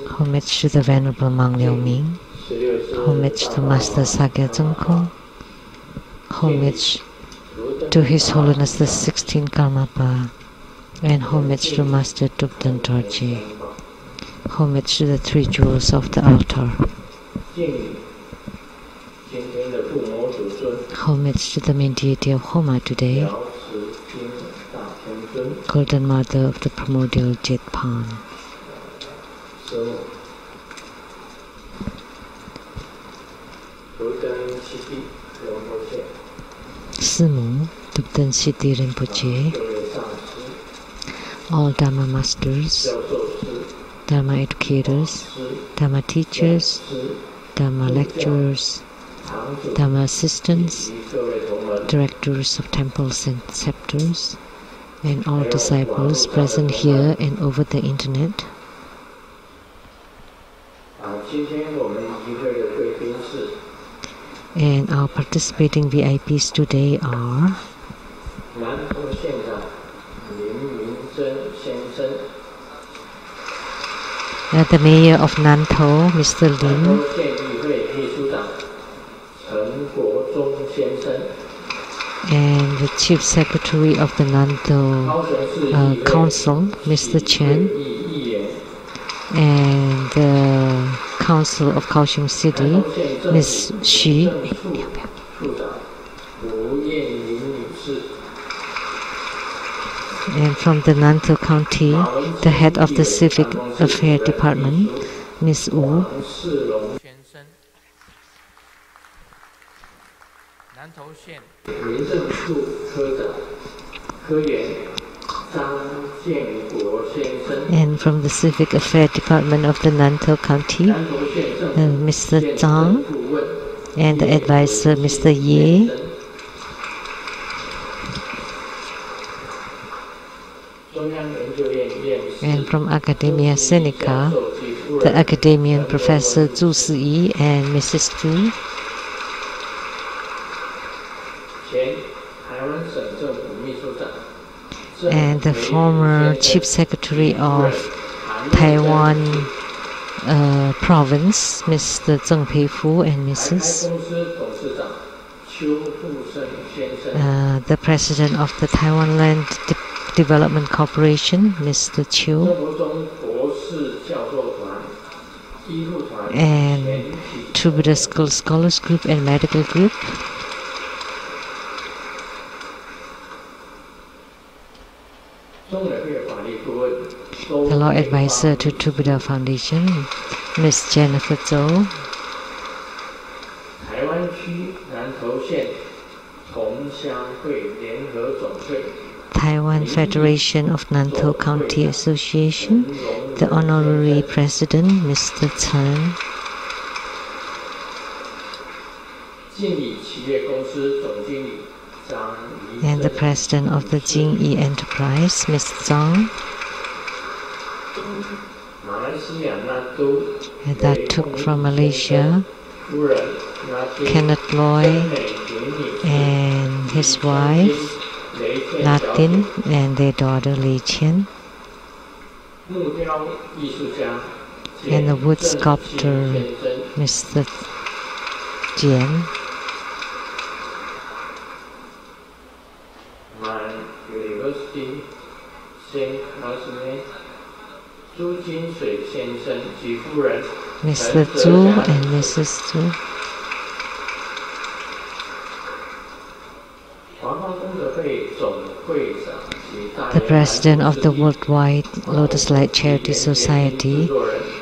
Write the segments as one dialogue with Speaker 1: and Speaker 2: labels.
Speaker 1: Homage to the Venerable Monk Liao Ming. Homage to Master Sakya Zengkong. Homage to His Holiness the 16th Karmapa. And homage to Master Tupten Dorje. Homage to the three jewels of the altar. Homage to the main deity of Homa today, Golden Mother of the primordial Jetpan. Simu, Tupten Siti Rinpoche, all Dharma masters, Dharma educators, Dharma teachers, Dharma lecturers, Dharma assistants, directors of temples and scepters, and all disciples present here and over the internet. And our participating VIPs today are the Mayor of Nantou, Mr. Lin, and the Chief Secretary of the Nantou Council, Mr. Chen, and the Council of Kaohsiung City, Ms. Xu, and from the Nantou County, the head of the Civic Affairs Department, Ms. Wu, and from the Civic Affairs Department of the Nantou County, Mr. Zhang, and the advisor, Mr. Ye, and from Academia Sinica, the academician Professor Zhu Siyi and Mrs. Zhu, and the former Chief Secretary of Taiwan Province, Mr. Zheng Peifu and Mrs. The President of the Taiwan Land Development Corporation, Mr. Chiu, and Troubadour Scholars Group and Medical Group, the Law Advisor to Troubadour Foundation, Ms. Jennifer Zhou, Taiwan Federation of Nantou County Association, the Honorary President, Mr. Chen, and the President of the Jingyi Enterprise, Mr. Zhang, and that took from Malaysia, Kenneth Loy and his wife, Latin, and their daughter, Lei Qian, and the wood sculptor, Mr. Jian, Mr. Zhu and Mrs. Zhu, the President of the Worldwide Lotus Light Charity Society,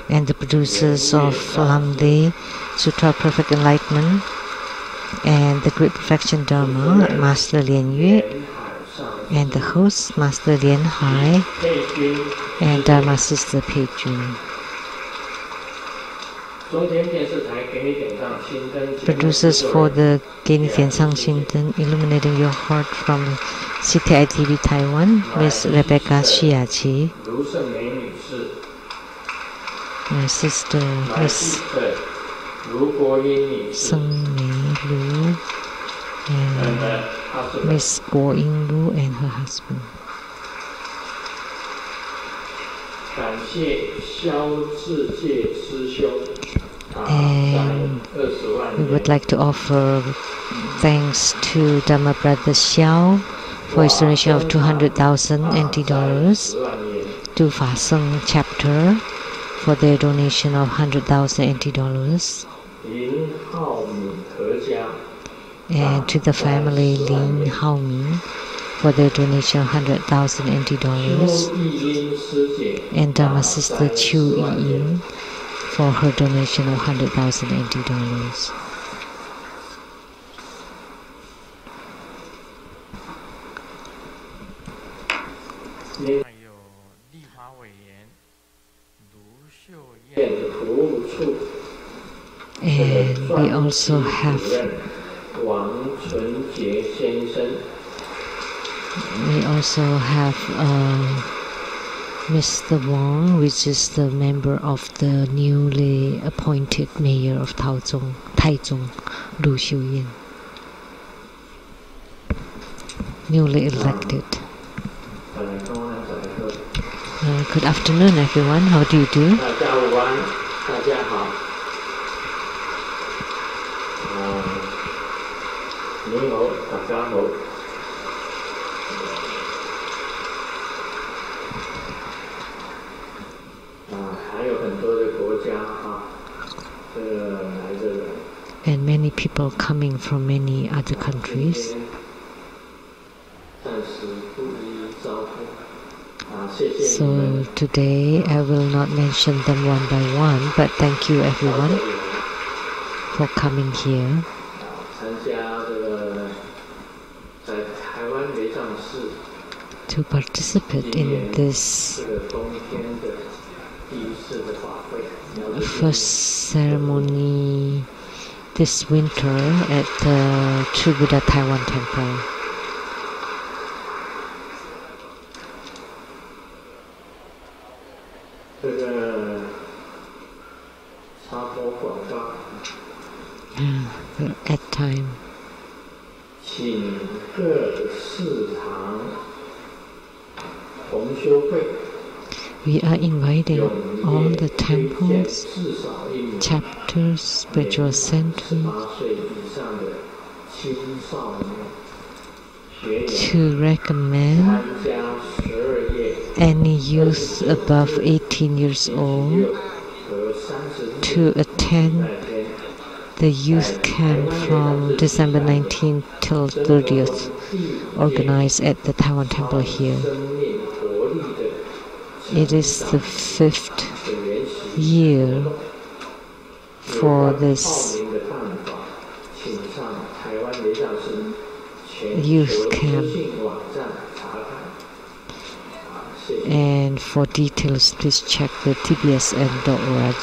Speaker 1: and the producers of Lamdre, Sutra of Perfect Enlightenment, and the Great Perfection Dharma, Master Lien Yue, and the host, Master Lien Hai, and Dharma Sister Pei Jun. Producers for the Geni Tianshang Xingden, Illuminating Your Heart from CTI-TV Taiwan, Ms. Rebecca Shiachi, my sister, Ms. Seng Mei Lu, and Ms. Guo Ying Lu and her husband. And we would like to offer thanks to Dharma Brother Xiao for his donation of 200,000 NT dollars, to Fa Seng chapter for their donation of 100,000 NT dollars, and to the family Lin Hao Min for their donation of 100,000 NT dollars, and Dharma Sister Chu Yi for her donation of 100,000 NT dollars. And we also have Mr. Wang, which is the member of the newly appointed mayor of Taichung, Lu Xiuyan, newly elected. Good afternoon, everyone. How do you do? And many people coming from many other countries. So today I will not mention them one by one, but thank you everyone for coming here. To participate in this first ceremony this winter at the True Buddha Taiwan Temple. At time, we are inviting all the temples, chapters, spiritual centers to recommend any youth above 18 years old to attend the youth camp from December 19th till 30th, organized at the Taiwan Temple here. It is the 5th year for this youth camp. And for details, please check the TBSN.org.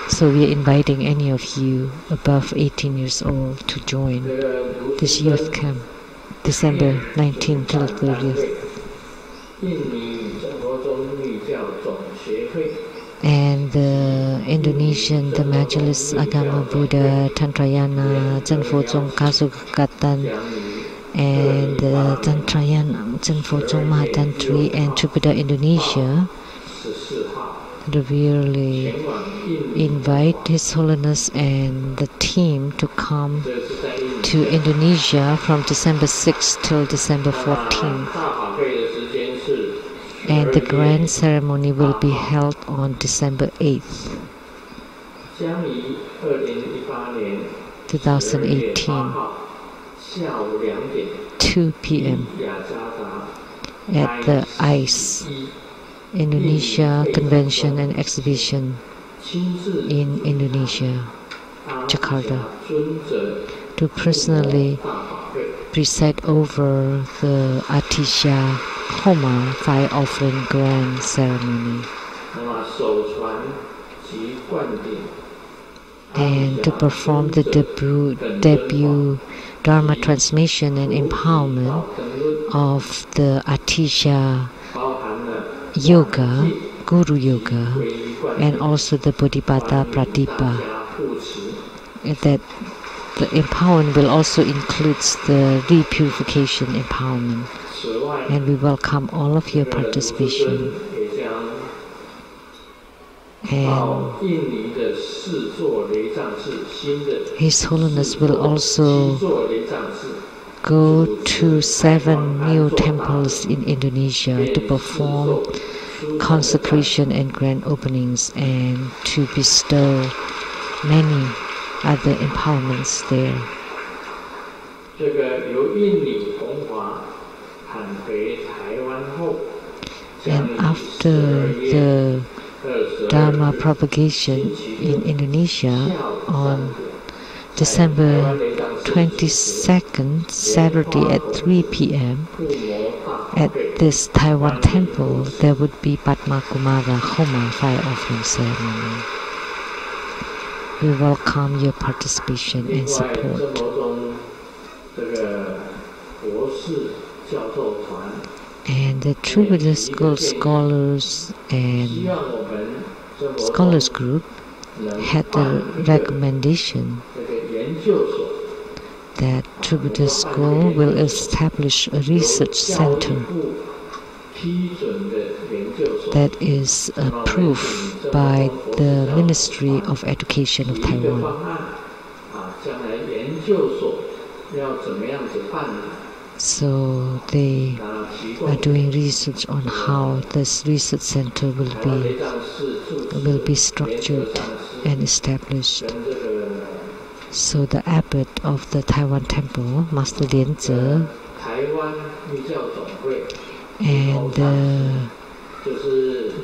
Speaker 1: So we are inviting any of you above 18 years old to join this youth camp, December 19th till 30th. And the Indonesian, the Majelis Agama Buddha Tantrayana Cenfozong Kasugatan, and the Tantrayana Cenfozong Mahatantri and True Buddha Indonesia really invite His Holiness and the team to come to Indonesia from December 6th till December 14th. And the grand ceremony will be held on December 8th, 2018, 2 p.m. at the ICE, Indonesia Convention and Exhibition in Indonesia, Jakarta, to personally preside over the Atisha Homa fire offering grand ceremony, and to perform the debut Dharma transmission and empowerment of the Atisha Yoga, Guru Yoga, and also the Bodhipatta Pratipa. That the empowerment will also include the repurification empowerment, and we welcome all of your participation. And His Holiness will also go to 7 new temples in Indonesia to perform consecration and grand openings and to bestow many other empowerments there. And after the Dharma propagation in Indonesia on December 22nd, Saturday at 3 p.m. at this Taiwan temple, there would be Padma Kumara Homa fire offering ceremony. We welcome your participation and support. And the True Buddhist School Scholars and Scholars Group had the recommendation that True Buddhist School will establish a research center that is approved by the Ministry of Education of Taiwan. So they are doing research on how this research center will be structured and established. So the abbot of the Taiwan temple, Master Lamdre, and the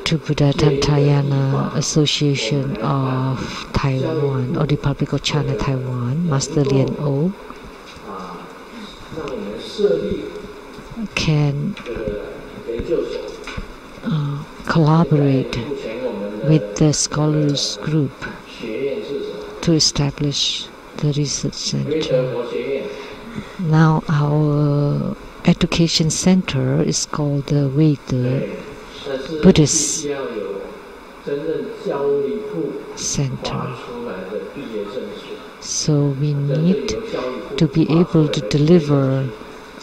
Speaker 1: True Buddha Tantrayana Association of Taiwan, or Republic of China, Taiwan, Master Lien O, can collaborate with the scholars group to establish the research center. Now our education center is called the Buddhist Center. So we need to be able to deliver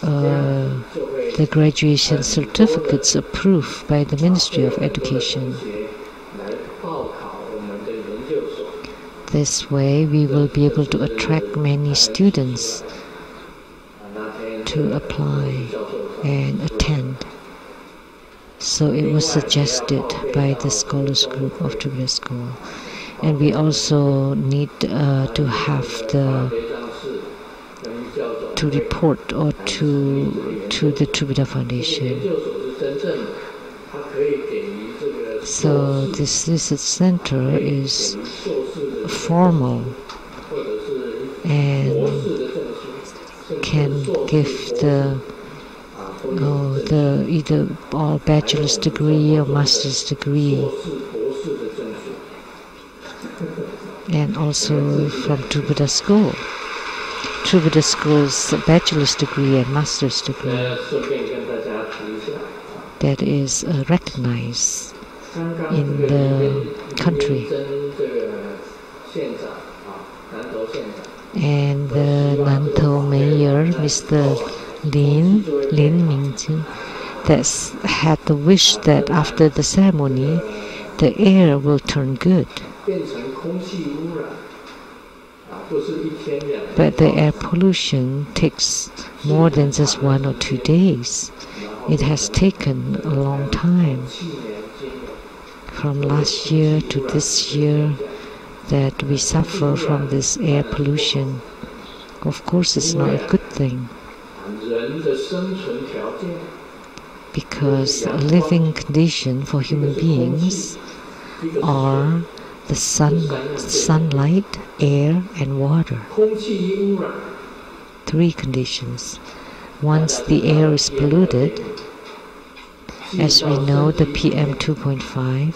Speaker 1: the graduation certificates approved by the Ministry of Education. This way we will be able to attract many students to apply and attend. So it was suggested by the scholars group of True Buddhist School. And we also need to have to report or to the True Buddha Foundation. So this research center is formal and can give either all bachelor's degree or master's degree, and also from True Buddha School. True Buddha School's bachelor's degree and master's degree that is recognized in the country. And the Nantou Mayor, Mr. Lin Mingji, that's had the wish that after the ceremony, the air will turn good. But the air pollution takes more than just 1 or 2 days. It has taken a long time, from last year to this year, that we suffer from this air pollution. Of course, it's not a good thing, because a living condition for human beings are the sunlight, air, and water. 3 conditions. Once the air is polluted, as we know, the PM 2.5,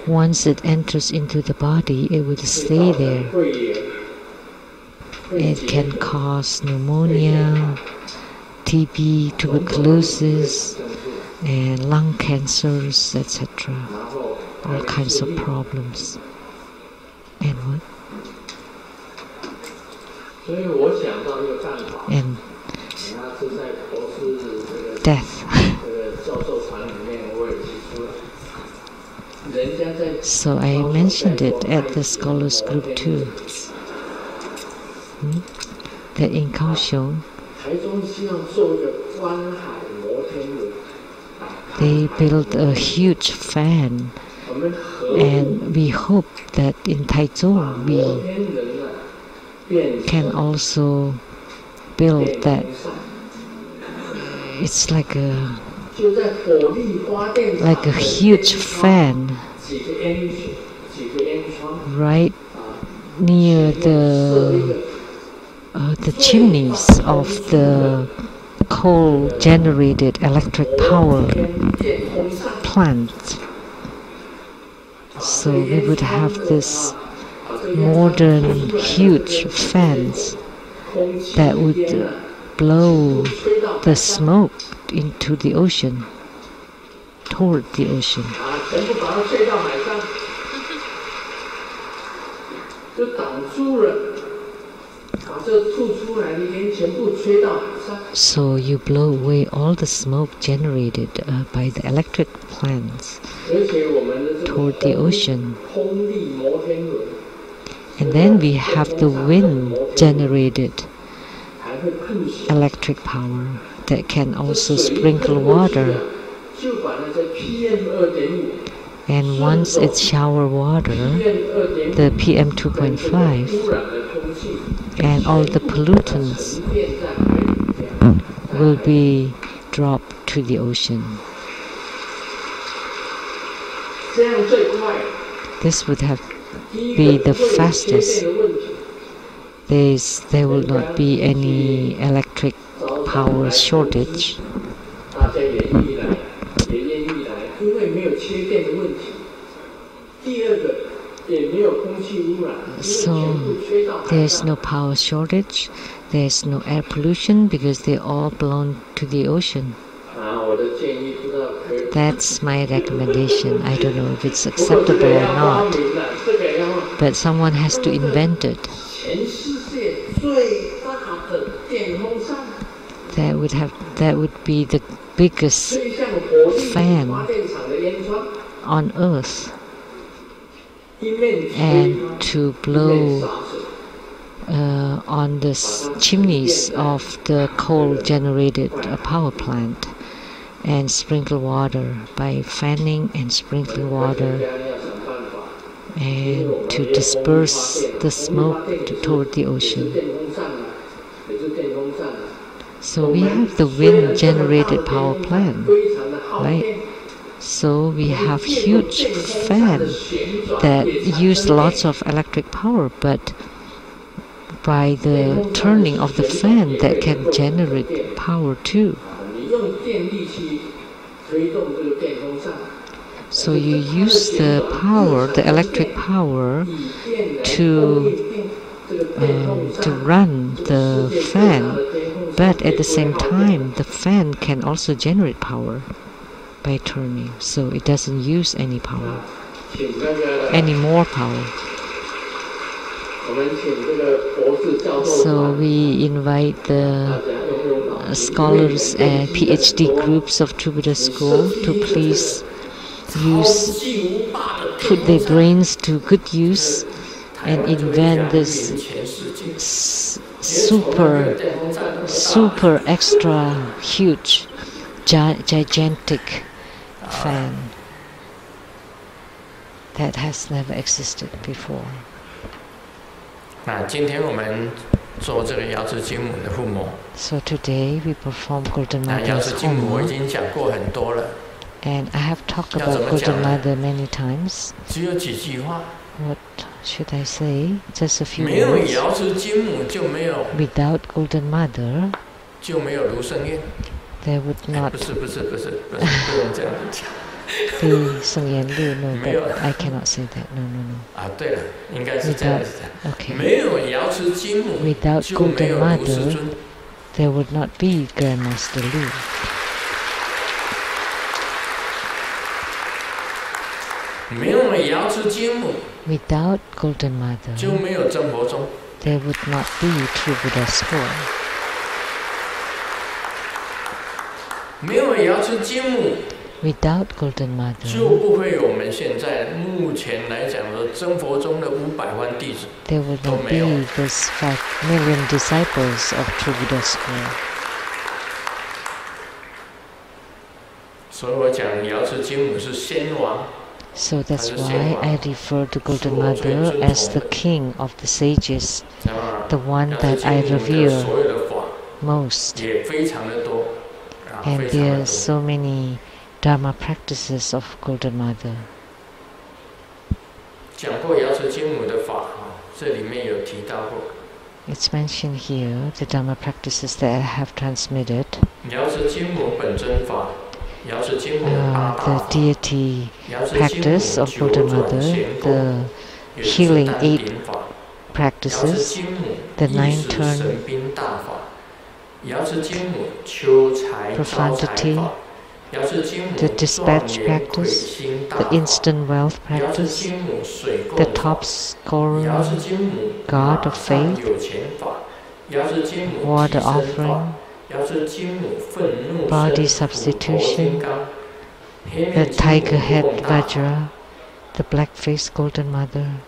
Speaker 1: once it enters into the body, it will stay there. It can cause pneumonia, TB, tuberculosis, and lung cancers, etc. All kinds of problems. And what? And death. So I mentioned it at the scholars group too. That in Kaohsiung, they built a huge fan, and we hope that in Taichung we can also build that. It's like a huge fan right near the chimneys of the coal-generated electric power plant. So we would have this modern huge fans that would blow the smoke into the ocean, toward the ocean. So you blow away all the smoke generated by the electric plants toward the ocean. And then we have the wind generated electric power that can also sprinkle water. And once it's shower water, the PM 2.5 and all the pollutants will be dropped to the ocean. This would be the fastest. There will not be any electric power shortage. So there's no power shortage, there's no air pollution because they all belong to the ocean. That's my recommendation. I don't know if it's acceptable or not, but someone has to invent it. That would be the biggest fan on Earth, and to blow on the chimneys of the coal-generated power plant and sprinkle water by fanning and sprinkling water, and to disperse the smoke toward the ocean. So we have the wind-generated power plant, right? So we have huge fans that use lots of electric power, but by the turning of the fan that can generate power too. So you use the power, the electric power, to run the fan, but at the same time the fan can also generate power by turning, so it doesn't use any power, any more power. So we invite the scholars and PhD groups of Jupiter School to please put their brains to good use and invent this super extra huge gigantic fan that has never existed before. So today we perform Golden Mother's homework, and I have talked about Golden Mother many times. What should I say? Just a few words. Without Golden Mother, there would not be Sung Yan Lu. No, but I cannot say that. No. Without Golden Mother, there would not be Grandmaster Lu. Without Golden Mother, there would not be True Buddha School. Without Golden Mother, there would not be those 5 million disciples of True Buddha School. So that's why I refer to Golden Mother as the king of the sages, the one that I revere most. And there are so many Dharma practices of Golden Mother. It's mentioned here, the Dharma practices that I have transmitted. The deity practice of Golden Mother, the healing 8 practices, the 9 turn profundity, the dispatch practice, the instant wealth practice, the top scorer, God of faith, water offering, body substitution, the tiger head Vajra, the black face Golden Mother.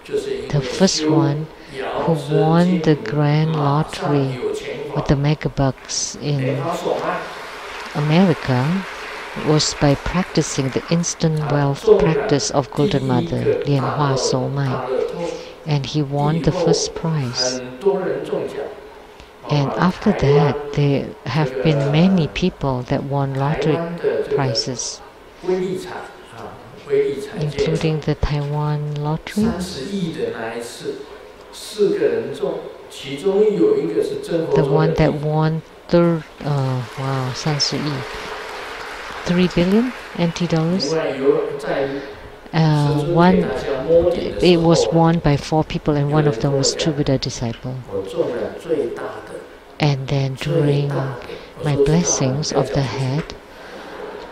Speaker 1: The first one who won the grand lottery with the megabucks in America was by practicing the instant wealth practice of Golden Mother, Lian Hua So Mai, and he won the first prize. And after that, there have been many people that won lottery prizes, including the Taiwan lottery. The one that won 3 billion NT dollars. It was won by 4 people, and one of them was True Buddha disciple. And then during my blessings of the head,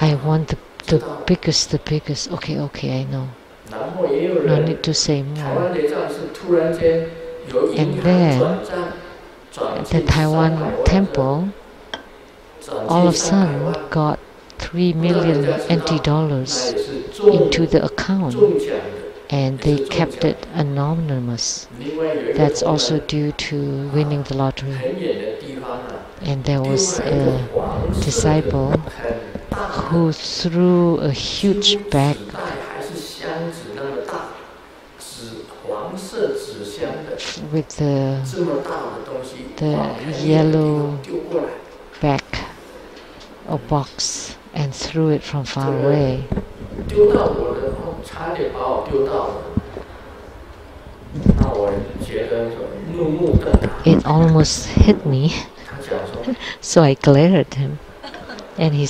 Speaker 1: I won the biggest. Okay, I know. No need to say more. And then the Taiwan temple all of a sudden got 3 million NT dollars into the account, and they kept it anonymous. That's also due to winning the lottery. And there was a disciple who threw a huge bag with the yellow bag or box and threw it from far away. It almost hit me, so I glared at him, and he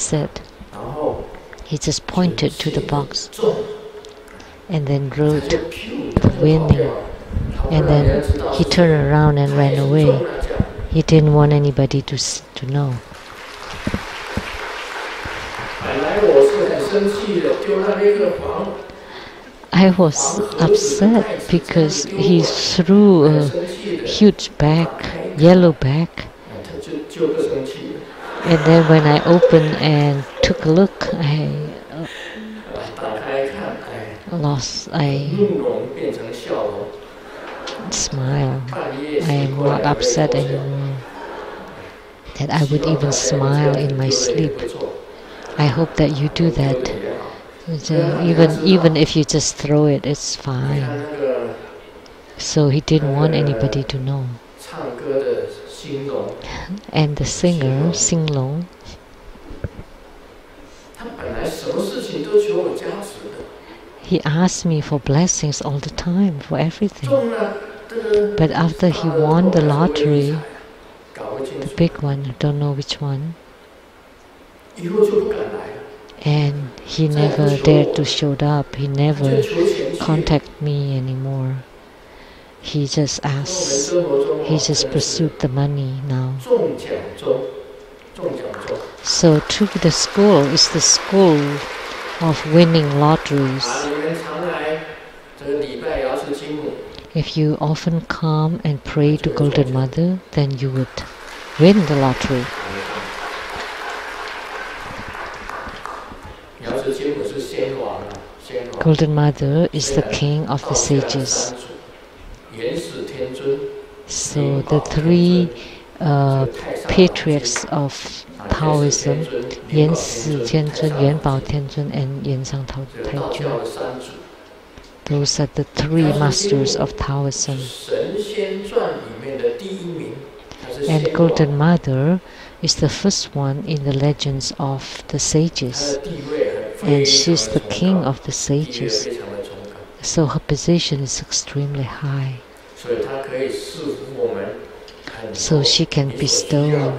Speaker 1: just pointed to the box and then wrote the winning, and then he turned around and ran away. He didn't want anybody to know. I was upset because he threw a huge bag, yellow bag, and then when I opened and took a look, I smiled. I am not upset anymore that I would even smile in my sleep. I hope that you do that. Even if you just throw it, it's fine. So he didn't want anybody to know. And the singer, Sing Long, he asked me for blessings all the time, for everything. But after he won the lottery, the big one, I don't know which one, and he never dared to show up. He never contacted me anymore. He just asked. He just pursued the money now. So True Buddha School is the school of winning lotteries. If you often come and pray to Golden Mother, then you would win the lottery. Golden Mother is the king of the sages. So the three patriarchs of Taoism, Yan Si Tianzun, Yuan Bao Tianzun, and Yan Sang Taijun. Those are the three masters of Taoism. And Golden Mother is the first one in the legends of the sages. And she's the king of the sages. So her position is extremely high. So she can bestow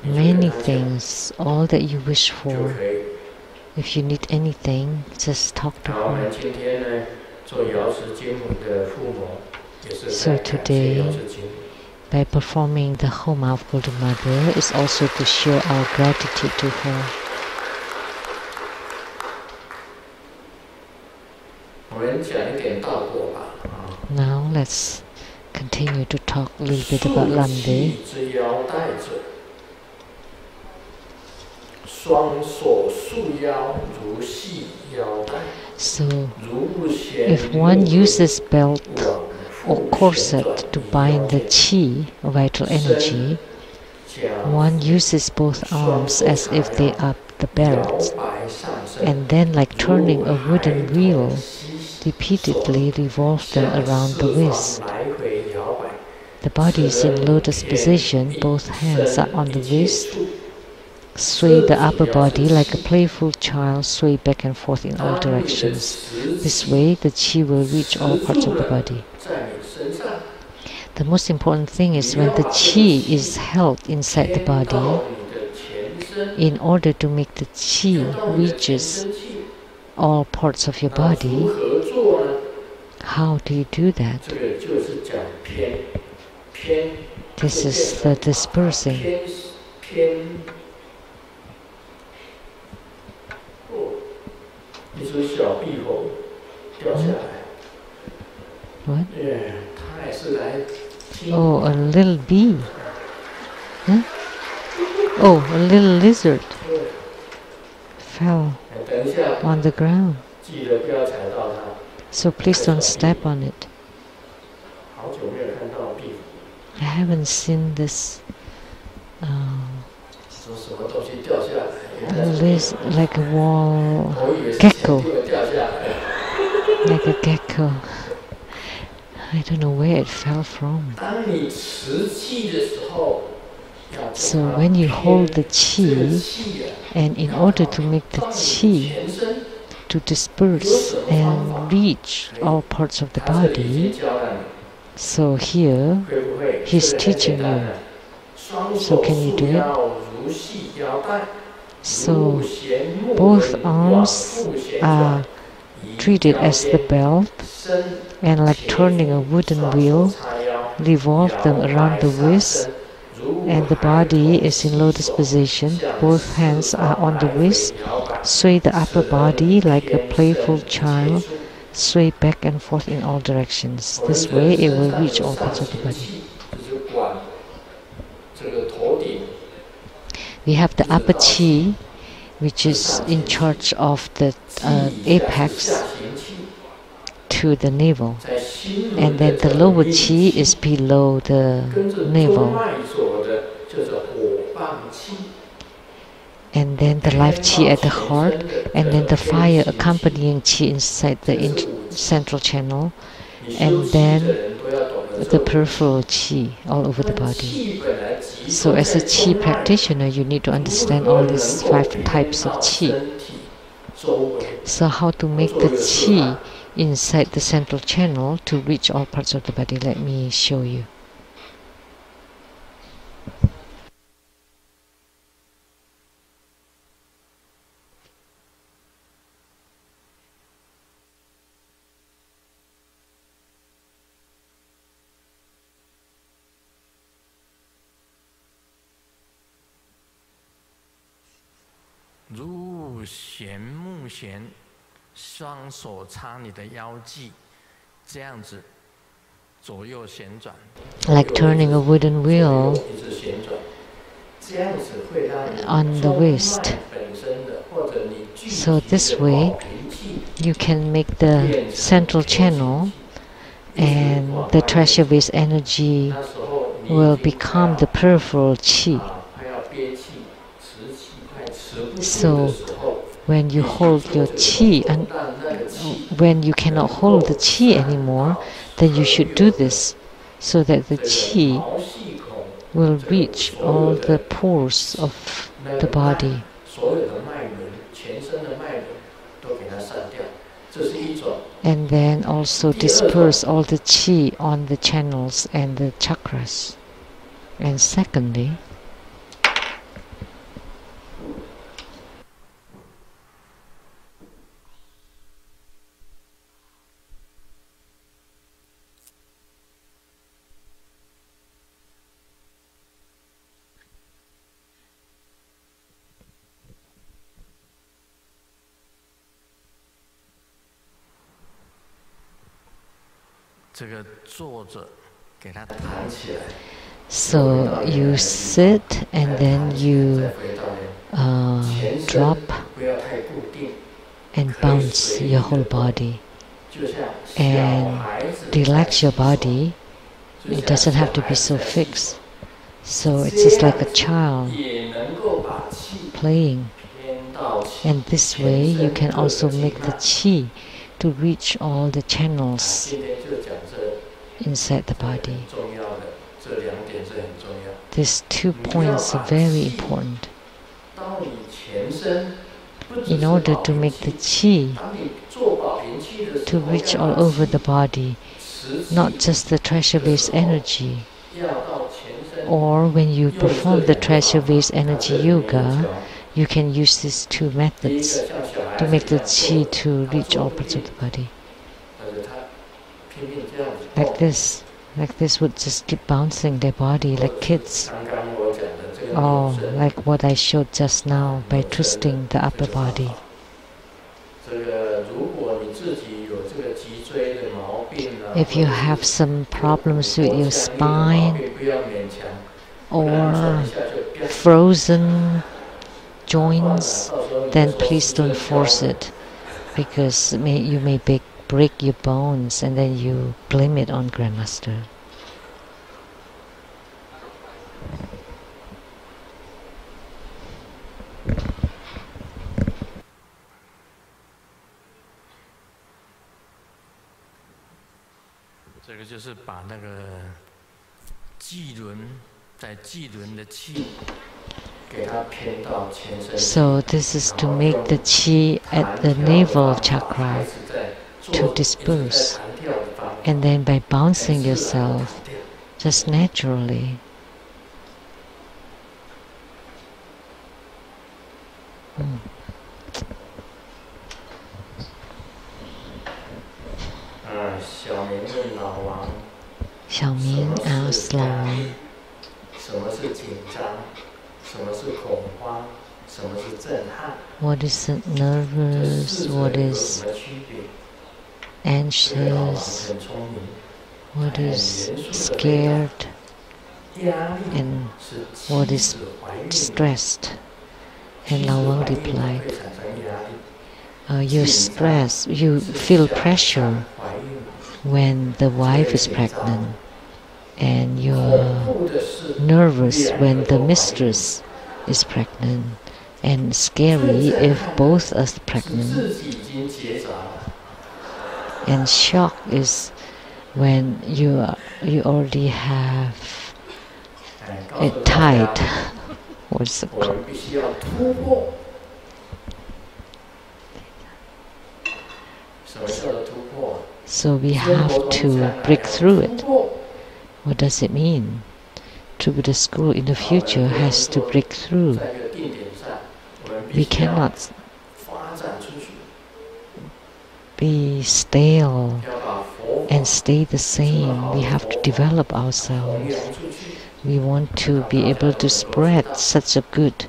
Speaker 1: many things, all that you wish for. If you need anything, just talk to her. So today, by performing the Homa of Golden Mother, is also to share our gratitude to her. Now let's continue to talk a little bit about Lamdre. So, if one uses belt or corset to bind the qi, vital energy, one uses both arms as if they are the belt, and then, like turning a wooden wheel, repeatedly revolve them around the wrist. The body is in lotus position, both hands are on the wrist. Sway the upper body like a playful child, sway back and forth in all directions. This way, the qi will reach all parts of the body. The most important thing is when the qi is held inside the body, in order to make the qi reaches all parts of your body, how do you do that? This is the dispersing. What? Oh, a little bee. Huh? Oh, a little lizard fell on the ground. So please don't step on it. I haven't seen this like a wall gecko. Like a gecko. I don't know where it fell from. So when you hold the qi, and in order to make the qi to disperse and reach all parts of the body, so here he's teaching you. So can you do it? So both arms are treated as the belt, and like turning a wooden wheel, revolve them around the wrist, and the body is in lotus position. Both hands are on the wrist. Sway the upper body like a playful child, sway back and forth in all directions. This way it will reach all parts of the body. We have the upper qi, which is in charge of the apex to the navel, and then the lower qi is below the navel, and then the life qi at the heart, and then the fire accompanying qi inside the central channel, and then the peripheral qi all over the body. So as a qi practitioner, you need to understand all these 5 types of qi. So how to make the qi inside the central channel to reach all parts of the body? Let me show you. Like turning a wooden wheel on the wrist. So this way, you can make the central channel, and the treasure-based energy will become the peripheral qi. So when you hold your qi, and when you cannot hold the qi anymore, then you should do this so that the qi will reach all the pores of the body. And then also disperse all the qi on the channels and the chakras. And secondly, so you sit and then you drop and bounce your whole body and relax your body. It doesn't have to be so fixed. So it's just like a child playing. And this way you can also make the qi to reach all the channels inside the body. These 2 points are very important. In order to make the qi to reach all over the body, not just the treasure-based energy, or when you perform the treasure-based energy yoga, you can use these 2 methods to make the qi to reach all parts of the body. Like this would just keep bouncing their body like kids. Or like what I showed just now by twisting the upper body. If you have some problems with your spine or frozen joints, then please don't force it, because you may break your bones and then you blame it on Grandmaster. So this is to make the qi at the navel chakra to disperse, and then by bouncing yourself just naturally. Xiaoming asked Lao Wang, what is nervous, what is anxious, what is scared, and what is stressed? And Lao Wang replied, you're stressed, you feel pressure when the wife is pregnant, and you're nervous when the mistress is pregnant, and scary if both are pregnant. And shock is when you already have it tied. What's it called? So we have to break through it. What does it mean? To be the school in the future has to break through. We cannot be stale and stay the same. We have to develop ourselves. We want to be able to spread such a good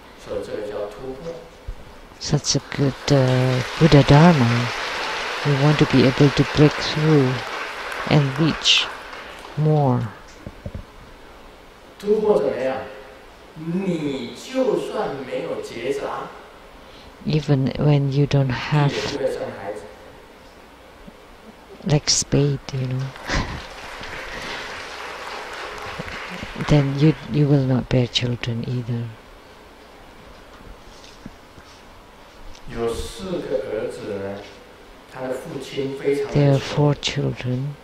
Speaker 1: Buddha Dharma. We want to be able to break through and reach more. Even when you don't have like spade, you know, then you will not bear children either. There are 4 children,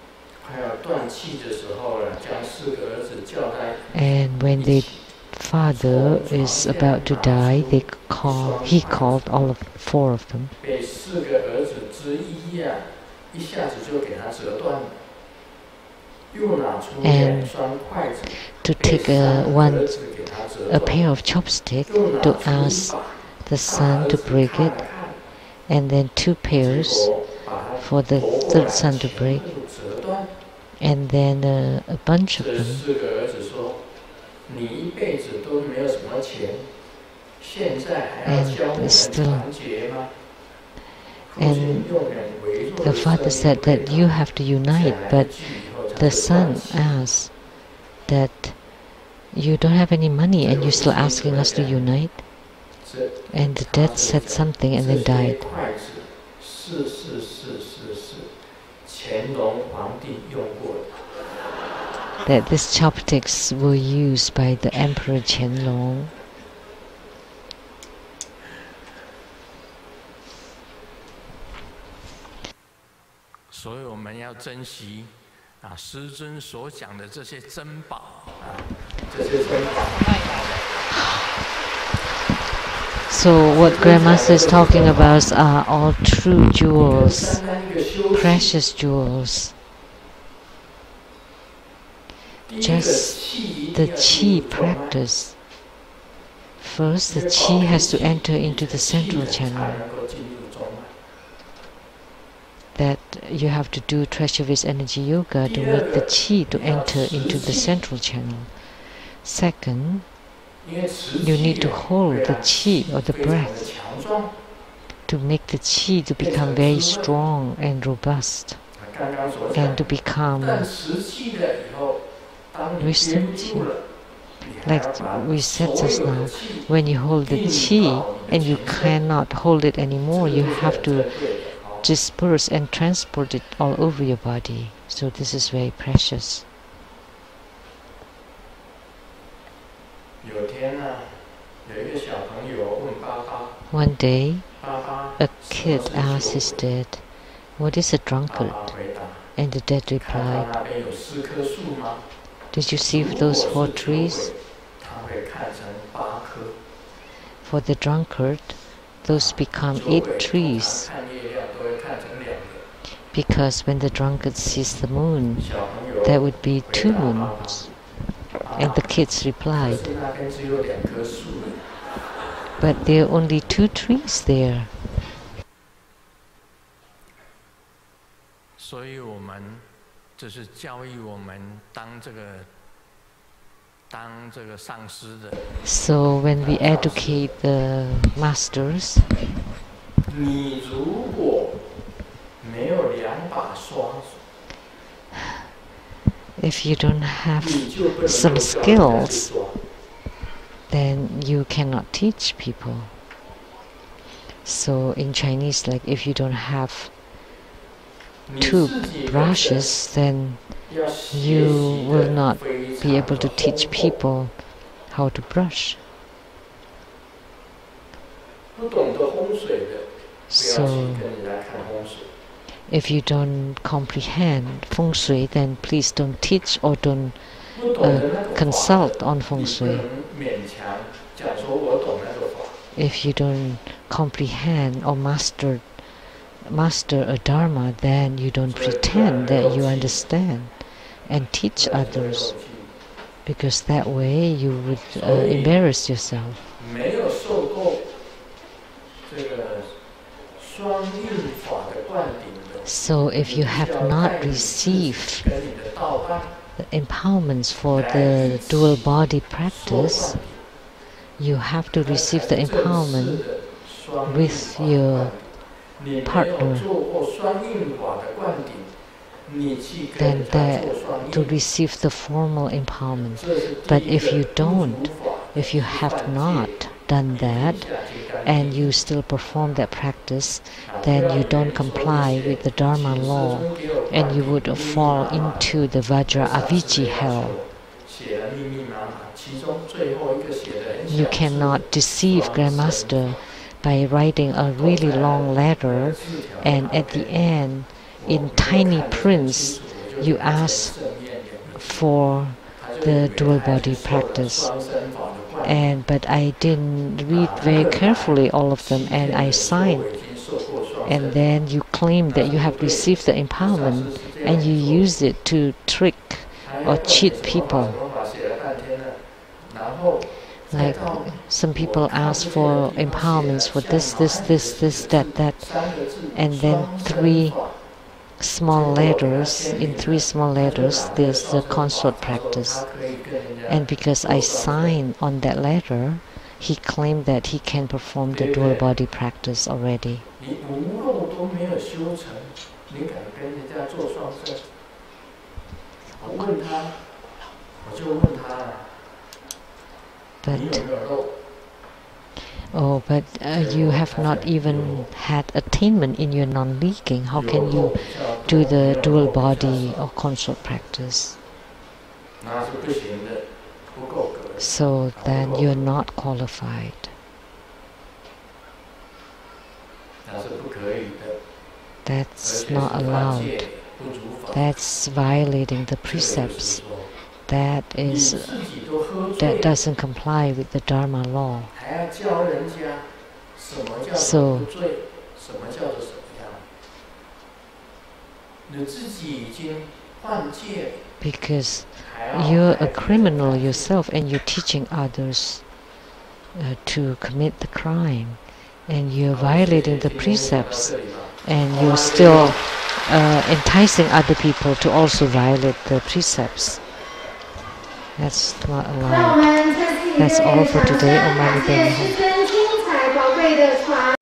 Speaker 1: and when their father is about to die, he called all of 4 of them. And to take a pair of chopsticks to ask the son to break it, and then 2 pairs for the 3rd son to break, and then a bunch of them. And still, and the father said that you have to unite, but the son asked that you don't have any money and you're still asking us to unite. And the dad said something and then died. That these chopsticks were used by the Emperor Qianlong. So what Grandmaster is talking about are all true jewels, precious jewels. Just the qi practice. First, the qi has to enter into the central channel. That you have to do treasure-based energy yoga to make the qi to enter into the central channel. Second, you need to hold the qi or the breath to make the qi to become very strong and robust, and to become wisdom qi. Like we said just now, when you hold the qi and you cannot hold it anymore, you have to disperse and transport it all over your body. So this is very precious. One day, a kid asked his dad, "What is a drunkard?" And the dad replied, "Did you see those 4 trees? For the drunkard, those become 8 trees. Because when the drunkard sees the moon, there would be 2 moons." And the kids replied, "But there are only 2 trees there." So when we educate the masters, if you don't have some skills, then you cannot teach people. So in Chinese, like if you don't have 2 brushes, then you will not be able to teach people how to brush. So if you don't comprehend feng shui, then please don't teach or don't consult on feng shui. If you don't comprehend or master a dharma, then you don't pretend that you understand and teach others, because that way you would embarrass yourself. So if you have not received the empowerments for the dual body practice, you have to receive the empowerment with your partner. Then to receive the formal empowerment. But if you don't, if you have not done that, and you still perform that practice, then you don't comply with the Dharma law, and you would fall into the Vajra Avicii hell. You cannot deceive Grandmaster by writing a really long letter, and at the end, in tiny prints, you ask for the dual body practice. But I didn't read very carefully all of them, and I signed. And then you claim that you have received the empowerment, and you use it to trick or cheat people. Like some people ask for empowerments for this, that, and then in three small letters, there's the consort practice. And because I signed on that letter, he claimed that he can perform the dual body practice already. But you have not even had attainment in your non-leaking. How can you do the dual body or consort practice? So then you're not qualified. That's not allowed. That's violating the precepts. That doesn't comply with the Dharma law. So because you're a criminal yourself and you're teaching others to commit the crime, and you're violating the precepts, and you're still enticing other people to also violate the precepts. That's not allowed. That's all for today. Om Mani Padme Hum.